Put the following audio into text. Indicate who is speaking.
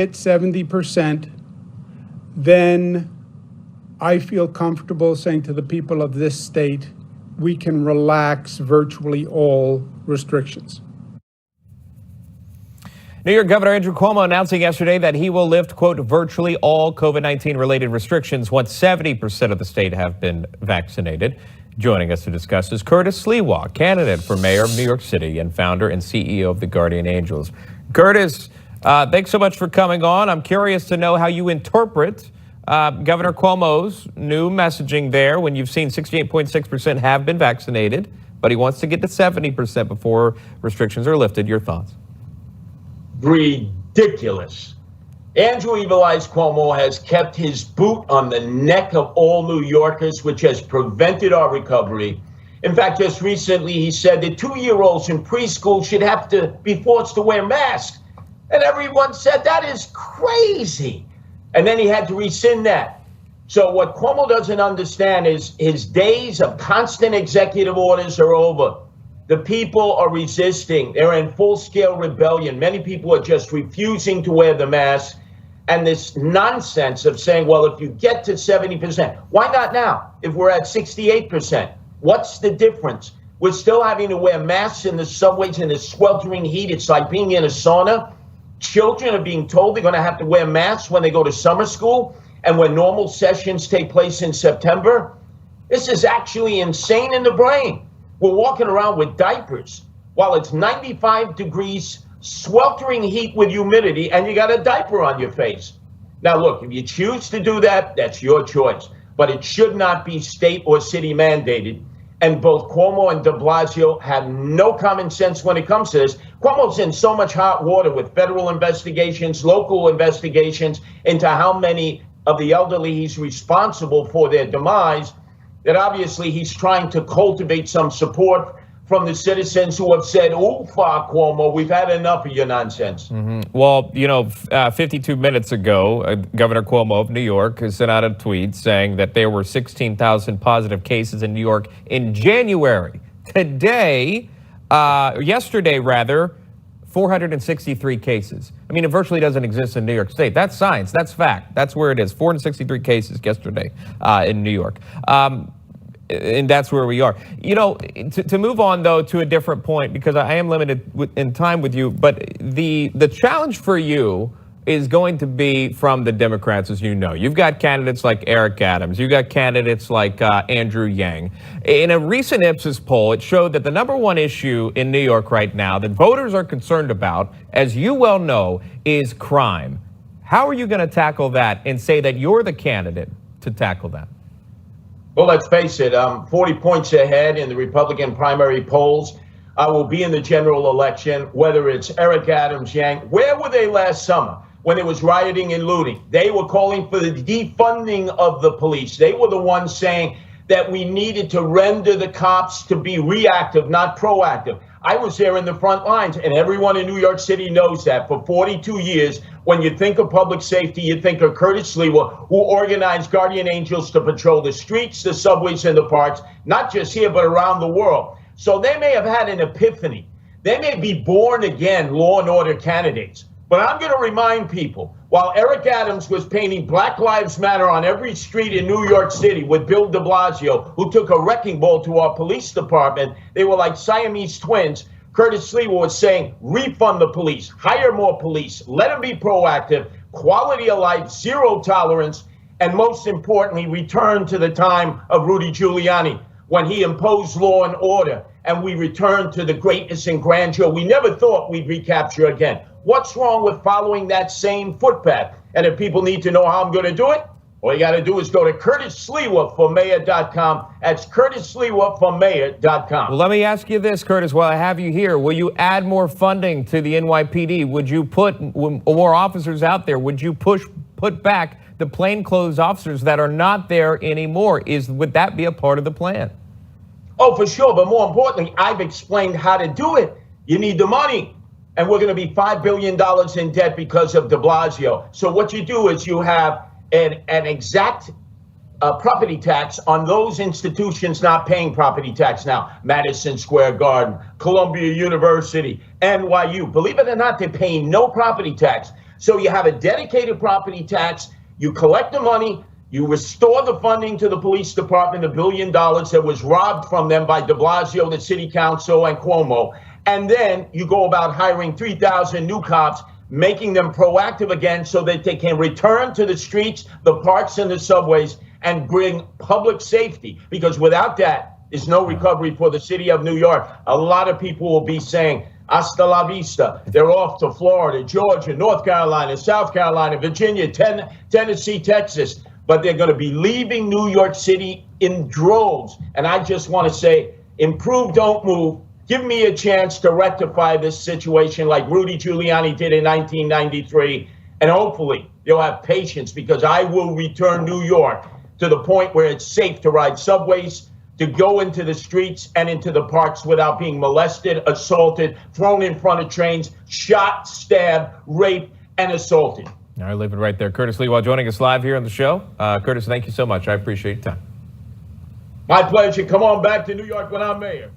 Speaker 1: At 70%, then I feel comfortable saying to the people of this state, we can relax virtually all restrictions.
Speaker 2: New York Governor Andrew Cuomo announcing yesterday that he will lift, quote, virtually all COVID-19 related restrictions once 70% of the state have been vaccinated. Joining us to discuss is Curtis Sliwa, candidate for mayor of New York City and founder and CEO of the Guardian Angels. Curtis, thanks so much for coming on. I'm curious to know how you interpret Governor Cuomo's new messaging there when you've seen 68.6% have been vaccinated, but he wants to get to 70% before restrictions are lifted. Your thoughts?
Speaker 3: Ridiculous. Andrew Evil Eyes Cuomo has kept his boot on the neck of all New Yorkers, which has prevented our recovery. In fact, just recently he said that 2-year-olds in preschool should have to be forced to wear masks. And everyone said that is crazy. And then he had to rescind that. So what Cuomo doesn't understand is his days of constant executive orders are over. The people are resisting. They're in full-scale rebellion. Many people are just refusing to wear the mask. And this nonsense of saying, well, if you get to 70%, why not now? If we're at 68%, what's the difference? We're still having to wear masks in the subways in the sweltering heat. It's like being in a sauna. Children are being told they're going to have to wear masks when they go to summer school and when normal sessions take place in September. This is actually insane in the brain. We're walking around with diapers while it's 95 degrees, sweltering heat with humidity, and you got a diaper on your face. Now, look, if you choose to do that, that's your choice. But it should not be state or city mandated. And both Cuomo and de Blasio have no common sense when it comes to this. Cuomo's in so much hot water with federal investigations, local investigations into how many of the elderly he's responsible for their demise, that obviously he's trying to cultivate some support from the citizens who have said, Cuomo, we've had enough of your nonsense.
Speaker 2: Well, 52 minutes ago, Governor Cuomo of New York has sent out a tweet saying that there were 16,000 positive cases in New York in January. Yesterday, 463 cases. I mean, it virtually doesn't exist in New York State. That's science. That's fact. That's where it is. 463 cases yesterday in New York. And that's where we are. To move on, though, to a different point, because I am limited in time with you, but the challenge for you is going to be from the Democrats, as you know. You've got candidates like Eric Adams. You've got candidates like Andrew Yang. In a recent Ipsos poll, it showed that the number one issue in New York right now that voters are concerned about, as you well know, is crime. How are you going to tackle that and say that you're the candidate to tackle that?
Speaker 3: Well, let's face it, 40 points ahead in the Republican primary polls. I will be in the general election, whether it's Eric Adams, Yang. Where were they last summer when there was rioting and looting? They were calling for the defunding of the police. They were the ones saying that we needed to render the cops to be reactive, not proactive. I was there in the front lines, and everyone in New York City knows that. For 42 years, when you think of public safety, you think of Curtis Sliwa, who organized Guardian Angels to patrol the streets, the subways, and the parks, not just here, but around the world. So they may have had an epiphany. They may be born again law and order candidates. But I'm going to remind people, while Eric Adams was painting Black Lives Matter on every street in New York City with Bill de Blasio, who took a wrecking ball to our police department, they were like Siamese twins. Curtis Sliwa was saying, refund the police, hire more police, let them be proactive, quality of life, zero tolerance, and most importantly, return to the time of Rudy Giuliani when he imposed law and order, and we returned to the greatness and grandeur we never thought we'd recapture again. What's wrong with following that same footpath? And if people need to know how I'm going to do it, all you got to do is go to CurtisSliwaforMayor.com. That's CurtisSliwaforMayor.com.
Speaker 2: Well, let me ask you this, Curtis, while I have you here. Will you add more funding to the NYPD? Would you put more officers out there? Would you put back the plainclothes officers that are not there anymore? Would that be a part of the plan?
Speaker 3: Oh, for sure. But more importantly, I've explained how to do it. You need the money. And we're going to be $5 billion in debt because of de Blasio. So what you do is you have an exact property tax on those institutions not paying property tax now. Madison Square Garden, Columbia University, NYU. Believe it or not, they're paying no property tax. So you have a dedicated property tax, you collect the money, you restore the funding to the police department, $1 billion that was robbed from them by de Blasio, the city council, and Cuomo. And then you go about hiring 3,000 new cops, making them proactive again so that they can return to the streets, the parks, and the subways and bring public safety. Because without that, there's no recovery for the city of New York. A lot of people will be saying, hasta la vista. They're off to Florida, Georgia, North Carolina, South Carolina, Virginia, Tennessee, Texas. But they're going to be leaving New York City in droves. And I just want to say, improve, don't move. Give me a chance to rectify this situation like Rudy Giuliani did in 1993. And hopefully you'll have patience, because I will return New York to the point where it's safe to ride subways, to go into the streets and into the parks without being molested, assaulted, thrown in front of trains, shot, stabbed, raped, and assaulted.
Speaker 2: All right, leave it right there. Curtis Sliwa joining us live here on the show. Curtis, thank you so much. I appreciate your time.
Speaker 3: My pleasure. Come on back to New York when I'm mayor.